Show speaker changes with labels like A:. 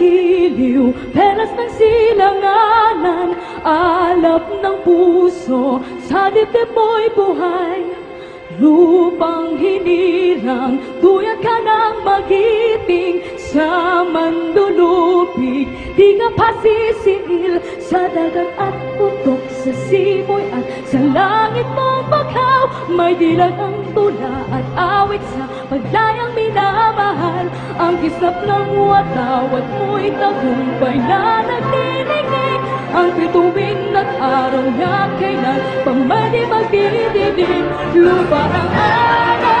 A: giliw, pelas ng silanganan, alap ng puso, sa dibdib mo'y buhay. Lupang hinirang, duyan ka ng magiting, sa mandulupig, di ka pasisiil, sa dagat at putok, sa simoy at sa langit mong baghaw. May dilag ang tula at awit sa paglayang minamahal, ang kislap ng wataw at mo'y tagumpay na nagdinigdig. Ang bituin at araw na kailan pa may di magdididig. Lupa ang araw